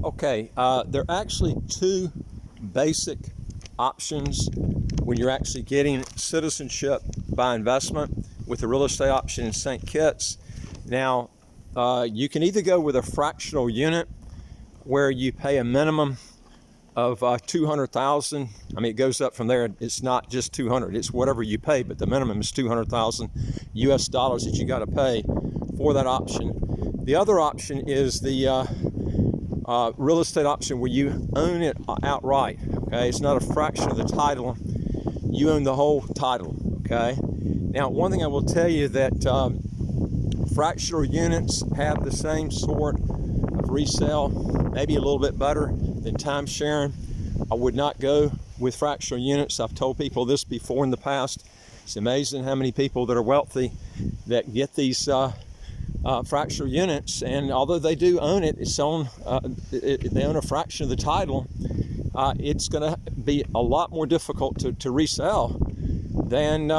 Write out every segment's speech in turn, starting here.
Okay, there are actually two basic options when you're actually getting citizenship by investment with the real estate option in St. Kitts. Now, you can either go with a fractional unit where you pay a minimum of $200,000. I mean, it goes up from there. It's not just 200, it's whatever you pay, but the minimum is $200,000 US dollars that you got to pay for that option. The other option is the real estate option where you own it outright. Okay, it's not a fraction of the title, you own the whole title. Okay, now one thing I will tell you that fractional units have the same sort of resale, maybe a little bit better than time sharing. I would not go with fractional units. I've told people this before in the past. It's amazing how many people that are wealthy that get these fractional units, and although they do own it, they own a fraction of the title. It's going to be a lot more difficult to resell than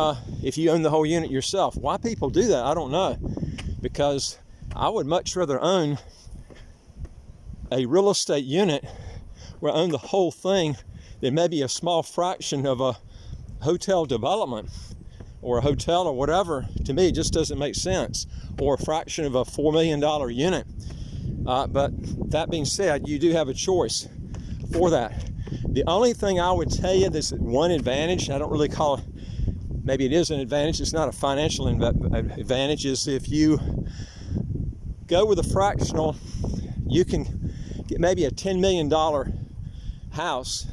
if you own the whole unit yourself. Why people do that, I don't know, because I would much rather own a real estate unit where I own the whole thing than maybe a small fraction of a hotel development or a hotel or whatever. To me, it just doesn't make sense. Or a fraction of a $4 million unit. But that being said, you do have a choice for that. The only thing I would tell you, this one advantage, I don't really call it, maybe it is an advantage, it's not a financial advantage, is if you go with a fractional, you can get maybe a $10 million house,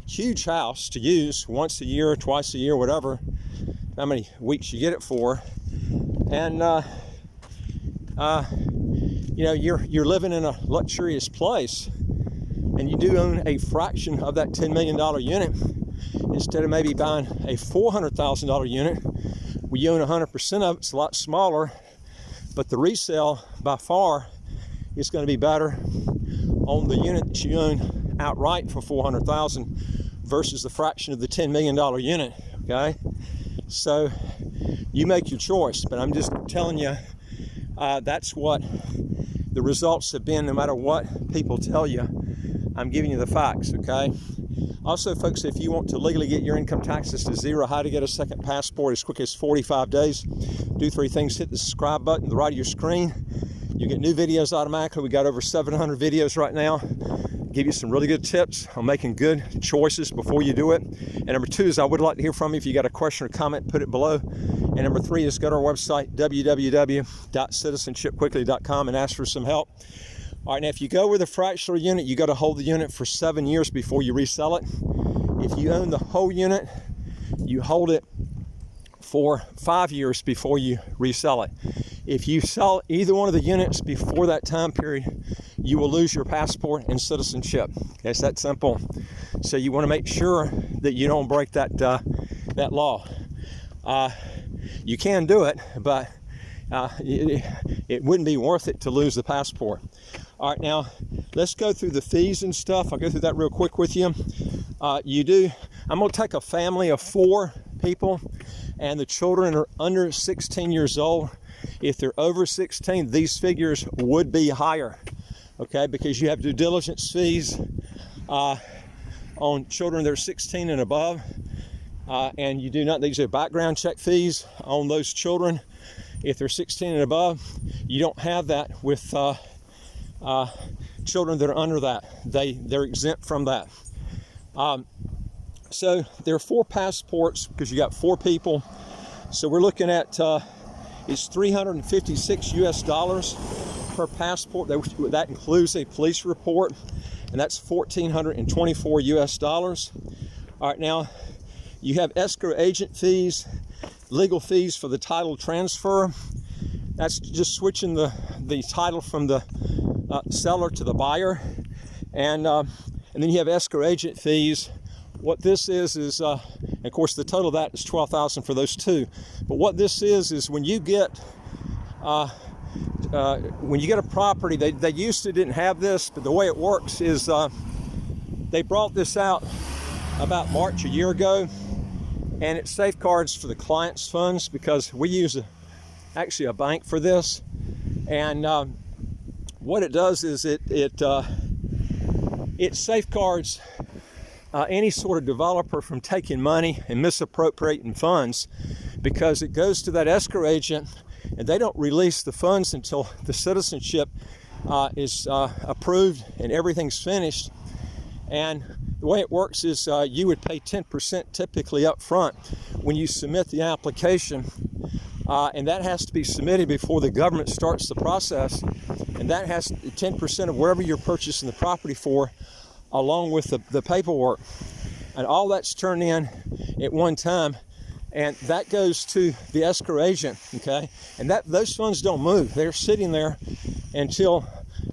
huge house to use once a year, twice a year, whatever, how many weeks you get it for. And you know, you're living in a luxurious place, and you do own a fraction of that $10 million unit instead of maybe buying a $400,000 unit where you own 100% of it. It's a lot smaller, but the resale by far is going to be better on the unit that you own outright for $400,000 versus the fraction of the $10 million unit. Okay, so you make your choice, but I'm just telling you that's what the results have been. No matter what people tell you, I'm giving you the facts. Okay, also folks, if you want to legally get your income taxes to zero, how to get a second passport as quick as 45 days, do three things. Hit the subscribe button to the right of your screen. You get new videos automatically. We got over 700 videos right now. Give you some really good tips on making good choices before you do it. And number two is I would like to hear from you. If you got a question or comment, put it below. And number three is go to our website, www.citizenshipquickly.com, and ask for some help. All right, now if you go with a fractional unit, you got to hold the unit for 7 years before you resell it. If you own the whole unit, you hold it for 5 years before you resell it. If you sell either one of the units before that time period, you will lose your passport and citizenship. Okay, it's that simple. So you want to make sure that you don't break that law. You can do it, but it wouldn't be worth it to lose the passport. All right, now let's go through the fees and stuff. I'll go through that real quick with you. I'm going to take a family of 4 people, and the children are under 16 years old. If they're over 16, these figures would be higher, okay, because you have due diligence fees on children that are 16 and above, and you do not, these are background check fees on those children if they're 16 and above. You don't have that with children that are under that. They're exempt from that. So there are 4 passports because you got 4 people. So we're looking at it's $356 US per passport. That includes a police report, and that's $1,424 US. All right, now you have escrow agent fees, legal fees for the title transfer. That's just switching the title from the seller to the buyer, and then you have escrow agent fees. What this is of course the total of that is $12,000 for those 2. But what this is when you get a property, they used to didn't have this, but the way it works is they brought this out about March a year ago, and it safeguards for the client's funds because we use actually a bank for this. And what it does is it it safeguards any sort of developer from taking money and misappropriating funds, because it goes to that escrow agent and they don't release the funds until the citizenship is approved and everything's finished. And the way it works is you would pay 10% typically up front when you submit the application, and that has to be submitted before the government starts the process, and that has 10% of wherever you're purchasing the property for, along with the paperwork, and all that's turned in at one time, and that goes to the escrow agent, okay? And those funds don't move. They're sitting there until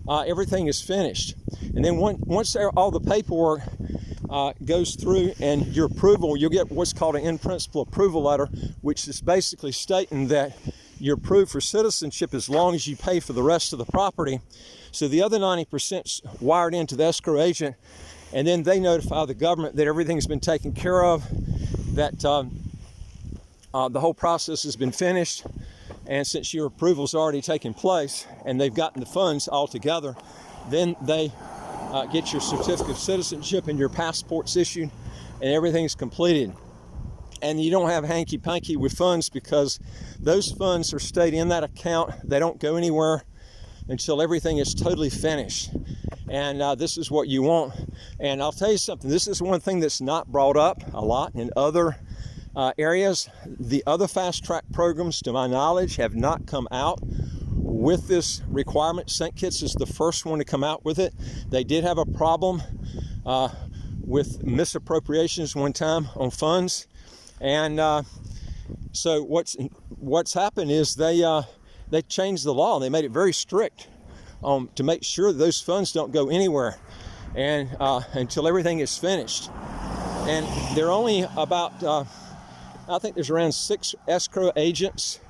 everything is finished. And then once all the paperwork goes through and your approval, you'll get what's called an in-principle approval letter, which is basically stating that you're approved for citizenship as long as you pay for the rest of the property. So the other 90%'s wired into the escrow agent, and then they notify the government that everything's been taken care of, that the whole process has been finished, and since your approval's already taken place and they've gotten the funds all together, then they get your certificate of citizenship and your passports issued, and everything's completed. And you don't have hanky-panky with funds, because those funds are stayed in that account. They don't go anywhere until everything is totally finished. And this is what you want. And I'll tell you something, this is one thing that's not brought up a lot in other areas. The other fast track programs, to my knowledge, have not come out with this requirement. St. Kitts is the first one to come out with it. They did have a problem with misappropriations one time on funds. And so what's happened is they changed the law. They made it very strict to make sure that those funds don't go anywhere and until everything is finished. And there are only about, I think there's around 6 escrow agents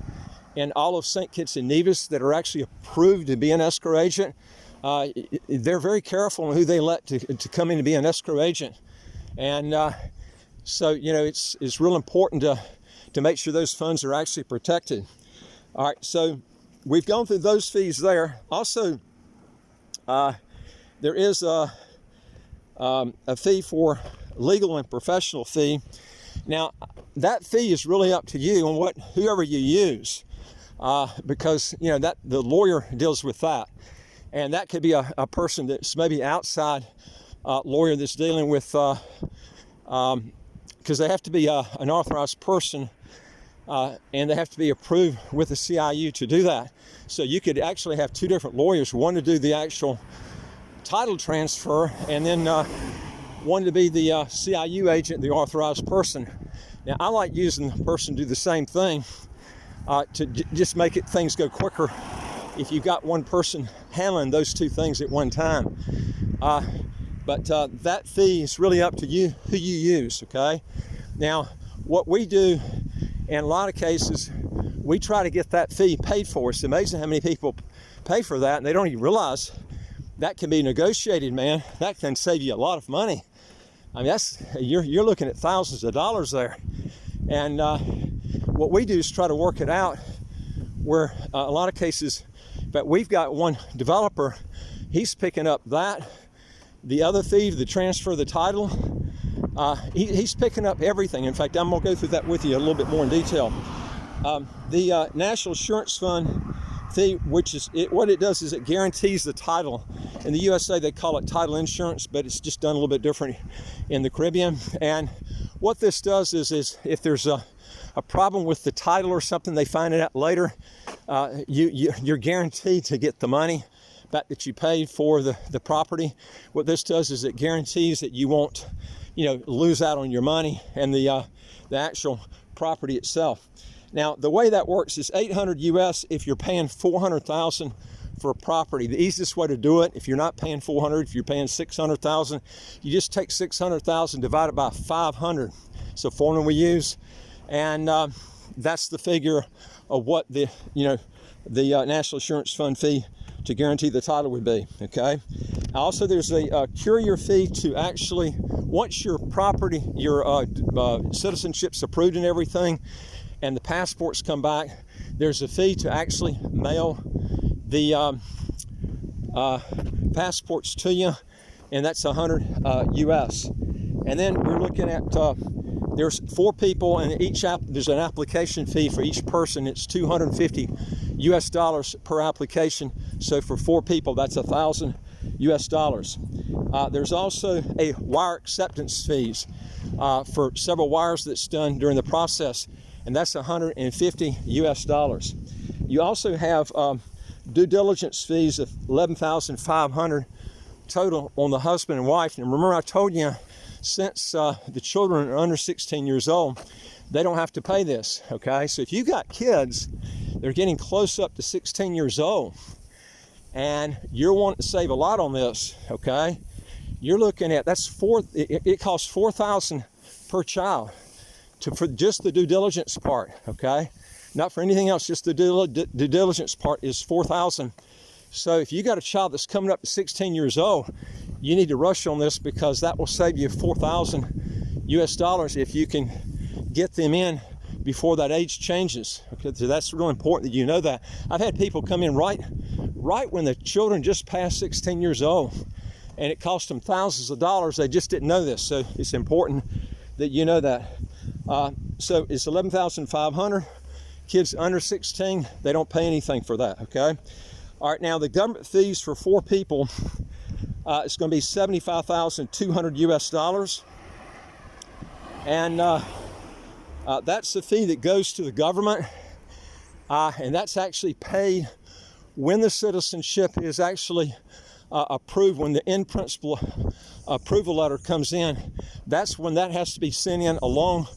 in all of St. Kitts and Nevis that are actually approved to be an escrow agent. They're very careful on who they let to come in to be an escrow agent. And so, you know, it's real important to make sure those funds are actually protected. All right, so we've gone through those fees there. Also, there is a fee for legal and professional fee. Now, that fee is really up to you and whoever you use, because, you know, that the lawyer deals with that. And that could be a person that's maybe outside lawyer that's dealing with, because they have to be an authorized person, and they have to be approved with the CIU to do that. So you could actually have 2 different lawyers, one to do the actual title transfer, and then one to be the CIU agent, the authorized person. Now, I like using the person to do the same thing to just make things go quicker if you've got one person handling those 2 things at one time. But that fee is really up to you, who you use, okay? Now, what we do in a lot of cases, we try to get that fee paid for. It's amazing how many people pay for that, and they don't even realize that can be negotiated, man. That can save you a lot of money. I mean, you're looking at thousands of dollars there. And what we do is try to work it out where a lot of cases, but we've got one developer, he's picking up that, the other fee, the transfer of the title, he's picking up everything. In fact, I'm going to go through that with you a little bit more in detail. The National Insurance Fund fee, which is what it does is it guarantees the title. In the USA, they call it title insurance, but it's just done a little bit different in the Caribbean. And what this does is if there's a problem with the title or something, they find it out later, you're guaranteed to get the money back that you paid for the property. What this does is it guarantees that you won't, lose out on your money and the actual property itself. Now, the way that works is $800 US if you're paying $400,000 for a property. The easiest way to do it, if you're not paying $400,000, if you're paying $600,000, you just take $600,000 divided by 500. So formula we use, and that's the figure of what the National Insurance Fund fee to guarantee the title would be. Okay. Also, there's a courier fee to actually, once your property, your citizenship's approved and everything, and the passports come back, there's a fee to actually mail the passports to you. and that's 100 US. And then we're looking at there's 4 people, and there's an application fee for each person. It's $250 US per application. So for 4 people, that's $1,000 US. There's also a wire acceptance fees for several wires that's done during the process, and that's $150 US. You also have due diligence fees of $11,500 total on the husband and wife. And remember, I told you, since the children are under 16 years old, they don't have to pay this, okay? So if you got kids, they're getting close up to 16 years old, and you're wanting to save a lot on this, okay? You're looking at, it costs $4,000 per child for just the due diligence part, okay? Not for anything else, just the due diligence part is $4,000. So if you got a child that's coming up to 16 years old, you need to rush on this, because that will save you $4,000 US if you can get them in before that age changes. Okay, so that's really important that you know that. I've had people come in right when the children just passed 16 years old, and it cost them thousands of dollars. They just didn't know this, so it's important that you know that. So it's $11,500. Kids under 16, they don't pay anything for that, okay? All right, now the government fees for 4 people, it's going to be $75,200 US. And that's the fee that goes to the government, and that's actually paid when the citizenship is actually approved. When the in-principle approval letter comes in, that's when that has to be sent in, along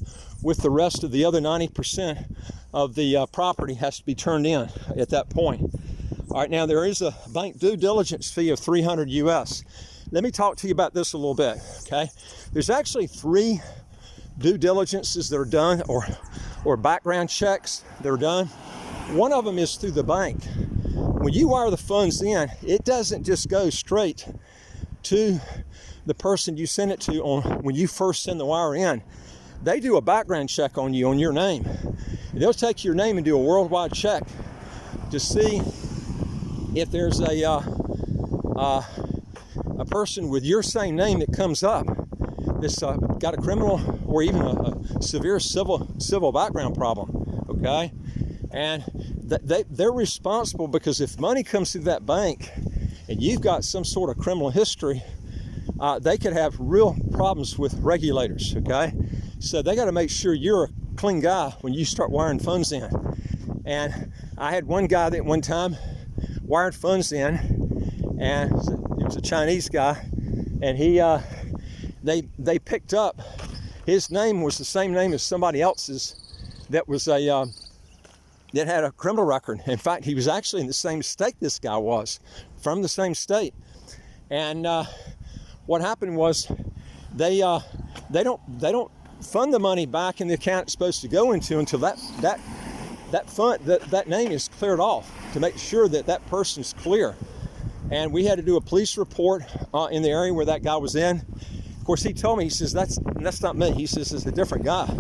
with the rest of the other 90% of the property has to be turned in at that point. All right, now there is a bank due diligence fee of $300 US. Let me talk to you about this a little bit, okay? There's actually 3 due diligences that are done, or background checks that are done. One of them is through the bank. When you wire the funds in, it doesn't just go straight to the person you send it to when you first send the wire in. They do a background check on you, on your name. They'll take your name and do a worldwide check to see if there's a person with your same name that comes up that's got a criminal or even a severe civil background problem, okay? And they're responsible, because if money comes through that bank and you've got some sort of criminal history, they could have real problems with regulators, okay? So they got to make sure you're a clean guy when you start wiring funds in. And I had one guy that one time wired funds in, and he was a Chinese guy, and they picked up, his name was the same name as somebody else's that was that had a criminal record. In fact, he was actually in the same state this guy was, from the same state. And what happened was they don't fund the money back in the account it's supposed to go into until that name is cleared off, to make sure that that person's clear. And we had to do a police report in the area where that guy was in. Of course, he told me, he says, that's not me. He says, it's a different guy.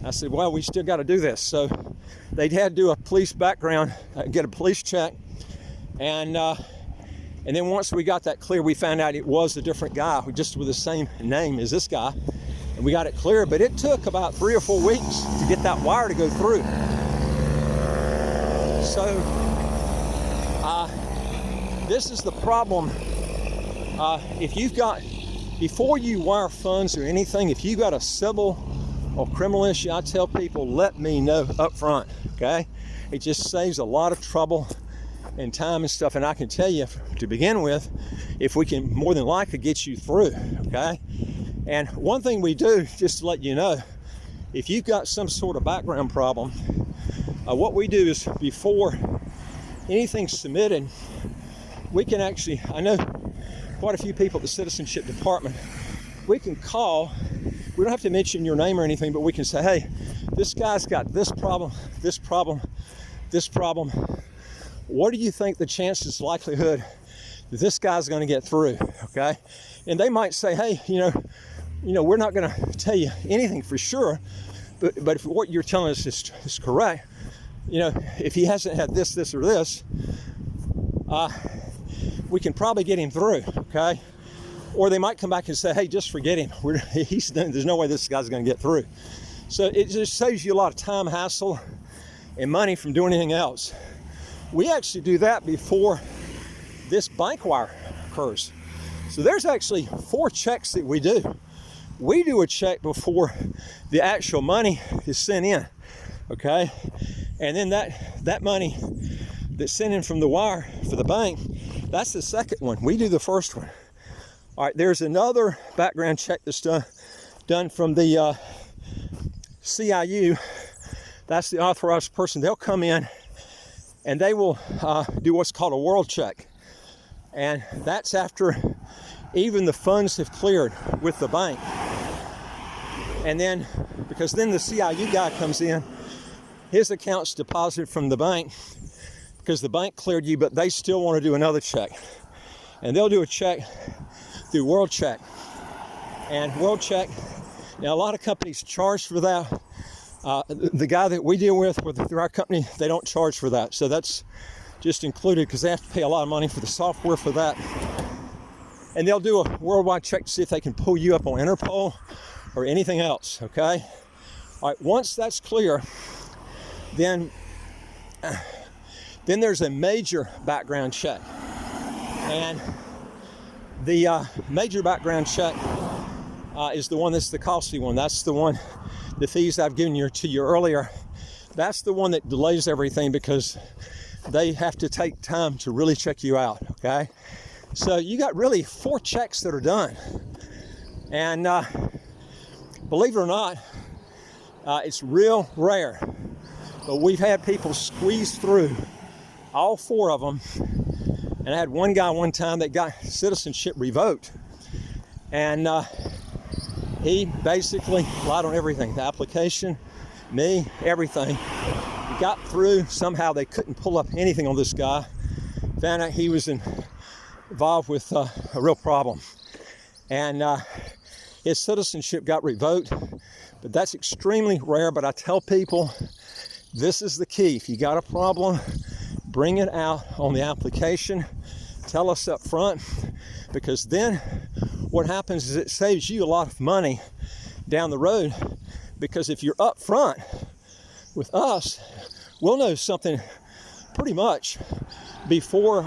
I said, well, we still got to do this. So they had to do a police background, get a police check. And then once we got that clear, we found out it was a different guy, just with the same name as this guy. And we got it clear, but it took about 3 or 4 weeks to get that wire to go through. So this is the problem. If you've got, before you wire funds or anything, if you got a civil or criminal issue, I tell people, let me know up front, okay? It just saves a lot of trouble and time and stuff. And I can tell you, to begin with, if we can more than likely get you through, okay? And one thing we do, just to let you know, if you've got some sort of background problem, what we do is, before anything's submitted, we can actually, I know quite a few people at the Citizenship Department, we can call, we don't have to mention your name or anything, but we can say, hey, this guy's got this problem, this problem, this problem. What do you think the chances, likelihood that this guy's going to get through, okay? And they might say, hey, you know, we're not going to tell you anything for sure, but if what you're telling us is correct, you know, if he hasn't had this, or this, we can probably get him through, okay? Or they might come back and say, hey, just forget him. There's no way this guy's going to get through. So it just saves you a lot of time, hassle, and money from doing anything else. We actually do that before this bank wire occurs. So there's actually 4 checks that we do. We do a check before the actual money is sent in, okay? And then that money that's sent in from the wire for the bank, that's the second one. We do the first one. All right, there's another background check that's done from the CIU. That's the authorized person. They'll come in and they will do what's called a world check. And that's after even the funds have cleared with the bank. And then, because then the CIU guy comes in, his account's deposited from the bank because the bank cleared you, but they still want to do another check. And they'll do a check through World Check. And World Check, now a lot of companies charge for that. The guy that we deal with through our company, they don't charge for that. So that's just included because they have to pay a lot of money for the software for that. And they'll do a worldwide check to see if they can pull you up on Interpol or anything else, okay? All right, once that's clear, then there's a major background check. And the major background check is the one that's the costly one. That's the one, the fees I've given to you earlier. That's the one that delays everything because they have to take time to really check you out, okay? So you got really 4 checks that are done. And believe it or not, it's real rare. But we've had people squeeze through all 4 of them. And I had one guy one time that got citizenship revoked. And he basically lied on everything. The application, me, everything. He got through. Somehow they couldn't pull up anything on this guy. Found out he was involved with a real problem. And his citizenship got revoked. But that's extremely rare. But I tell people, this is the key. If you got a problem, bring it out on the application. Tell us up front, because then what happens is it saves you a lot of money down the road. Because if you're up front with us, we'll know something pretty much before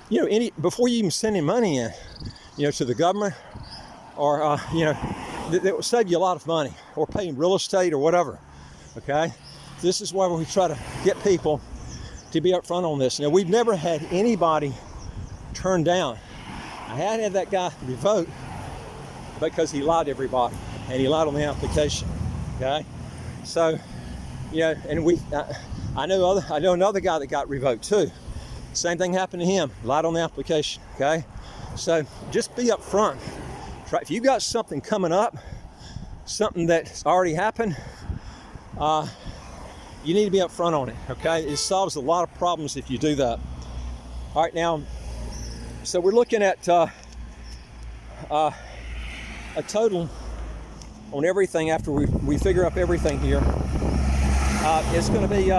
before you even send any money in, to the government, or that will save you a lot of money, or paying real estate or whatever. Okay, this is why we try to get people to be up front on this. Now, we've never had anybody turned down. I had that guy revoked because he lied to everybody and he lied on the application. Okay, so and I know another guy that got revoked too. Same thing happened to him. Lied on the application. Okay, so just be up front. If you got something coming up, something that's already happened, you need to be up front on it, okay? It solves a lot of problems if you do that. All right, now, so we're looking at a total on everything after we figure up everything here. It's going to be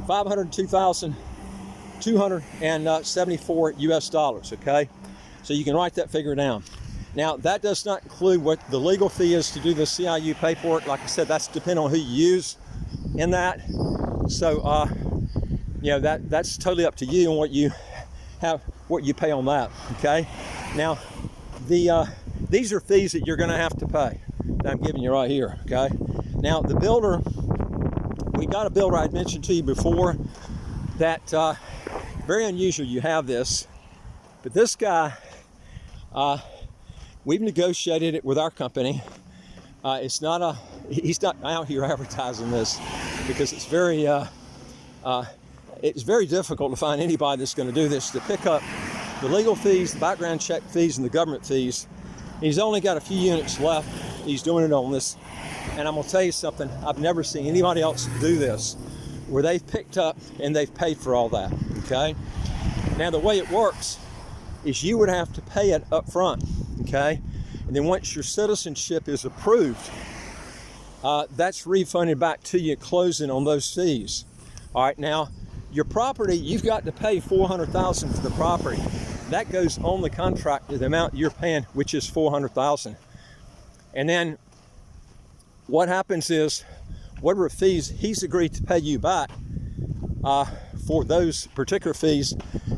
$502,274 US dollars, okay? So you can write that figure down. Now, that does not include what the legal fee is to do the CIU paperwork. Like I said, that's depending on who you use in that. So, that's totally up to you and what you pay on that, okay? Now, these are fees that you're gonna have to pay that I'm giving you right here, okay? Now, the builder, we got a builder I'd mentioned to you before that, very unusual you have this, but this guy, we've negotiated it with our company. He's not out here advertising this because it's very difficult to find anybody that's going to do this, to pick up the legal fees, the background check fees, and the government fees. He's only got a few units left. He's doing it on this. And I'm going to tell you something, I've never seen anybody else do this, where they've picked up and they've paid for all that, okay? Now, the way it works is you would have to pay it up front, okay? And then once your citizenship is approved, that's refunded back to you at closing on those fees. All right, now, your property, you've got to pay $400,000 for the property. that goes on the contract to the amount you're paying, which is $400,000. And then what happens is, whatever fees he's agreed to pay you back for those particular fees,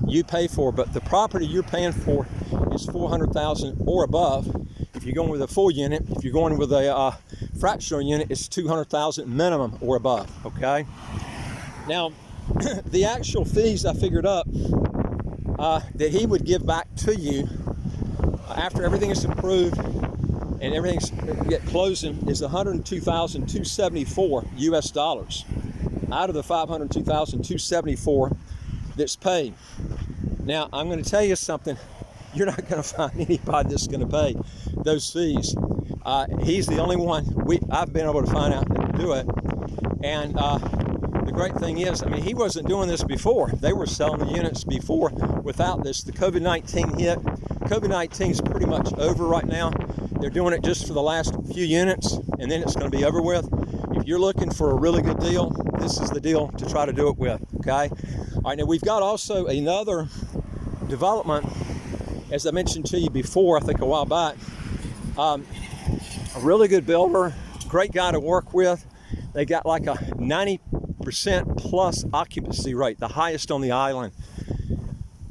you pay for. But the property you're paying for is $400,000 or above. If you're going with a full unit, if you're going with a fractional unit, it's $200,000 minimum or above. Okay. Now, the actual fees I figured up that he would give back to you after everything is approved and everything's get closing is $102,274 US dollars out of the $502,274 that's paid. Now, I'm going to tell you something. You're not going to find anybody that's going to pay those fees. He's the only one I've been able to find out that will do it. And the great thing is, I mean, he wasn't doing this before. They were selling the units before without this. The COVID-19 hit. COVID-19 is pretty much over right now. They're doing it just for the last few units, and then it's going to be over with. If you're looking for a really good deal, this is the deal to try to do it with, okay? All right, now we've got also another development, as I mentioned to you before, I think a while back. A really good builder, great guy to work with. They got like a 90% plus occupancy rate, the highest on the island.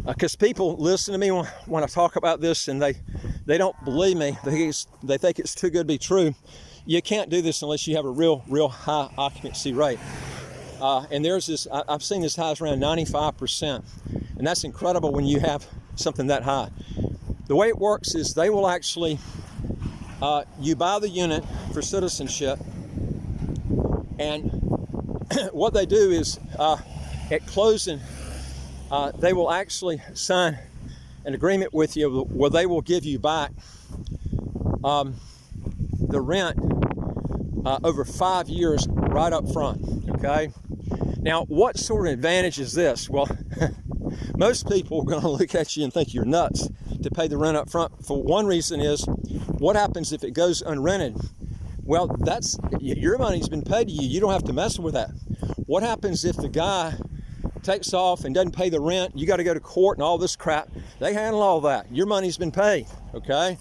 Because people listen to me when I talk about this, and they don't believe me. They think it's too good to be true. You can't do this unless you have a real high occupancy rate. And there's this, I've seen this high as around 95%. And that's incredible when you have something that high. The way it works is they will actually, you buy the unit for citizenship, and what they do is at closing, they will actually sign an agreement with you where they will give you back the rent over 5 years right up front, okay? Now, what sort of advantage is this? Well, most people are going to look at you and think you're nuts to pay the rent up front. For one reason is, what happens if it goes unrented? Well, that's, your money's been paid to you. You don't have to mess with that. What happens if the guy takes off and doesn't pay the rent? You got to go to court and all this crap. They handle all that. Your money's been paid, okay?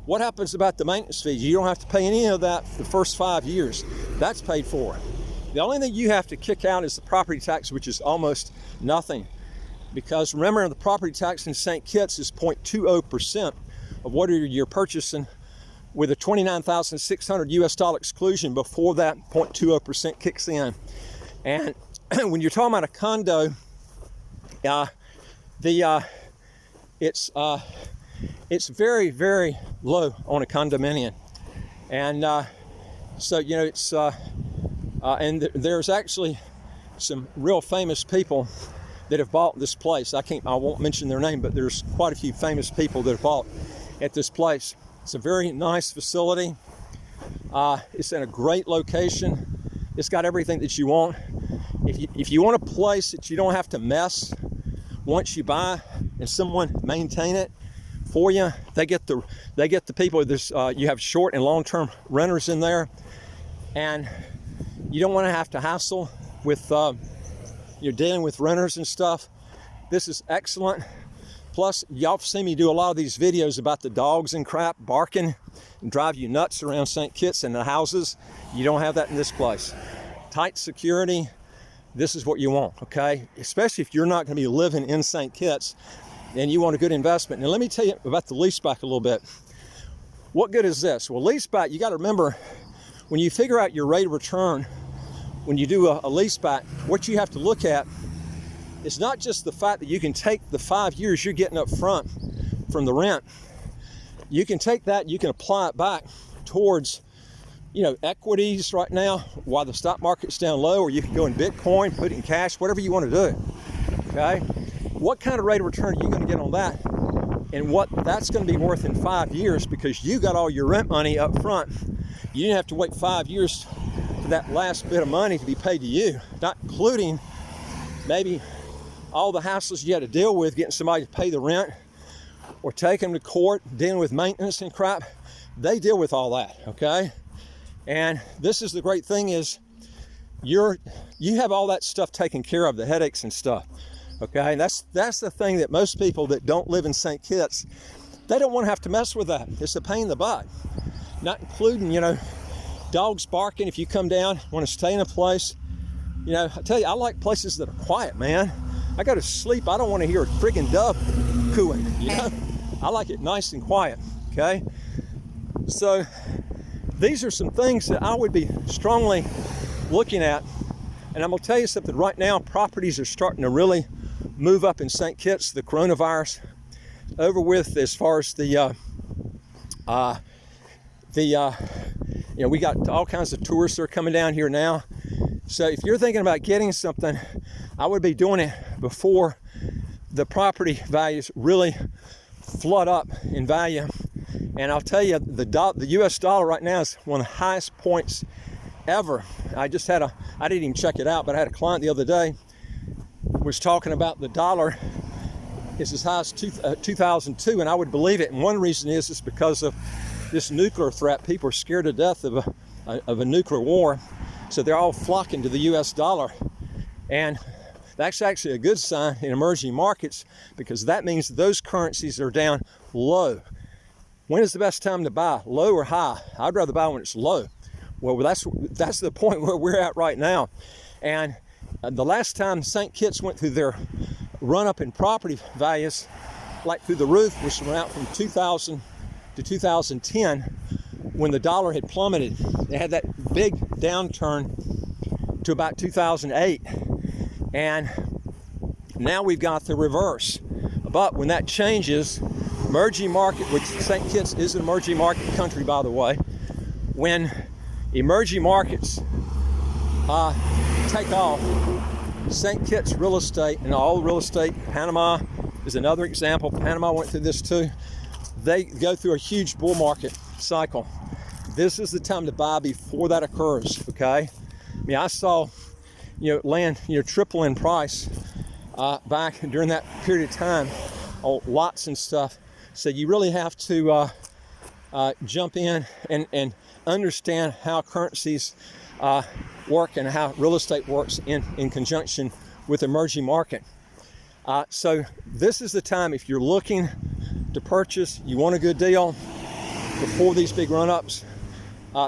What happens about the maintenance fees? You don't have to pay any of that for the first 5 years. That's paid for. The only thing you have to kick out is the property tax, which is almost nothing. Because remember, the property tax in St. Kitts is 0.20% of what you're purchasing, with a $29,600 US dollar exclusion before that 0.20% kicks in. And when you're talking about a condo, it's very, very low on a condominium. And so, you know, it's and there's actually some real famous people that have bought this place. I won't mention their name, but there's quite a few famous people that have bought at this place. It's a very nice facility. It's in a great location. It's got everything that you want. If you want a place that you don't have to mess once you buy and someone maintain it for you, they get the people. There's you have short and long-term renters in there, and you don't want to have to hassle with you're dealing with renters and stuff. This is excellent. Plus, y'all seen me do a lot of these videos about the dogs and crap barking and drive you nuts around St. Kitts and the houses. You don't have that in this place. Tight security. This is what you want, okay? Especially if you're not going to be living in St. Kitts and you want a good investment. Now, let me tell you about the leaseback a little bit. What good is this? Well, leaseback, you got to remember, when you figure out your rate of return, when you do a leaseback, what you have to look at, it's not just the fact that you can take the 5 years you're getting up front from the rent. You can take that, you can apply it back towards, you know, equities right now while the stock market's down low, or you can go in Bitcoin, put it in cash, whatever you want to do, okay? What kind of rate of return are you going to get on that? And what that's going to be worth in 5 years, because you got all your rent money up front. You didn't have to wait 5 years for that last bit of money to be paid to you, not including maybe all the hassles you had to deal with getting somebody to pay the rent or take them to court, dealing with maintenance and crap. They deal with all that, okay? And this is the great thing is you have all that stuff taken care of, the headaches and stuff. Okay, and that's the thing that most people that don't live in St. Kitts, they don't want to have to mess with that. It's a pain in the butt. Not including, you know, dogs barking if you come down, want to stay in a place. You know, I tell you, I like places that are quiet, man. I go to sleep, I don't want to hear a friggin' dove cooing, you know? I like it nice and quiet, okay? So these are some things that I would be strongly looking at. And I'm gonna tell you something, right now, properties are starting to really move up in St. Kitts. The coronavirus over with as far as you know, we got all kinds of tourists that are coming down here now. So if you're thinking about getting something, I would be doing it before the property values really flood up in value. And I'll tell you, the US dollar right now is one of the highest points ever. I didn't even check it out, but I had a client the other day was talking about the dollar is as high as 2002, and I would believe it. And one reason is because of this nuclear threat. People are scared to death of a nuclear war, so they're all flocking to the US dollar. And that's actually a good sign in emerging markets, because that means those currencies are down low. When is the best time to buy, low or high? I'd rather buy when it's low. Well, that's the point where we're at right now. And the last time St. Kitts went through their run up in property values, like through the roof, which went out from 2000 to 2010, when the dollar had plummeted. They had that big downturn to about 2008. And now we've got the reverse. But when that changes, emerging market, which St. Kitts is an emerging market country, by the way, when emerging markets take off, St. Kitts real estate and all real estate, Panama is another example. Panama went through this too. They go through a huge bull market cycle. This is the time to buy before that occurs, okay? I mean, I saw, you know, land, you know, triple in price back during that period of time on lots and stuff. So you really have to jump in and understand how currencies work and how real estate works in conjunction with emerging market. So this is the time, if you're looking to purchase, you want a good deal before these big run-ups,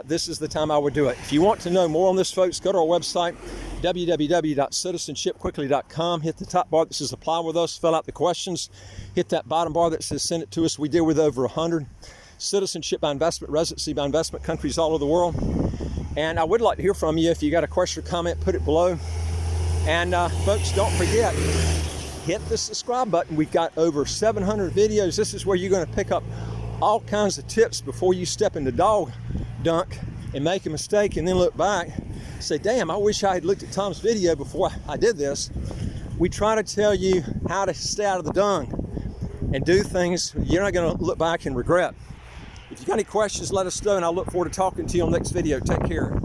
this is the time I would do it. If you want to know more on this, folks, go to our website, www.citizenshipquickly.com. Hit the top bar that says apply with us, fill out the questions, hit that bottom bar that says send it to us. We deal with over 100 citizenship by investment, residency by investment countries all over the world. And I would like to hear from you. If you got a question or comment, put it below. And folks, don't forget, hit the subscribe button. We've got over 700 videos. This is where you're going to pick up all kinds of tips before you step in the dog dunk and make a mistake and then look back, say, damn, I wish I had looked at Tom's video before I did this. We try to tell you how to stay out of the dung and do things you're not going to look back and regret. If you got any questions, let us know, and I'll look forward to talking to you on the next video. Take care.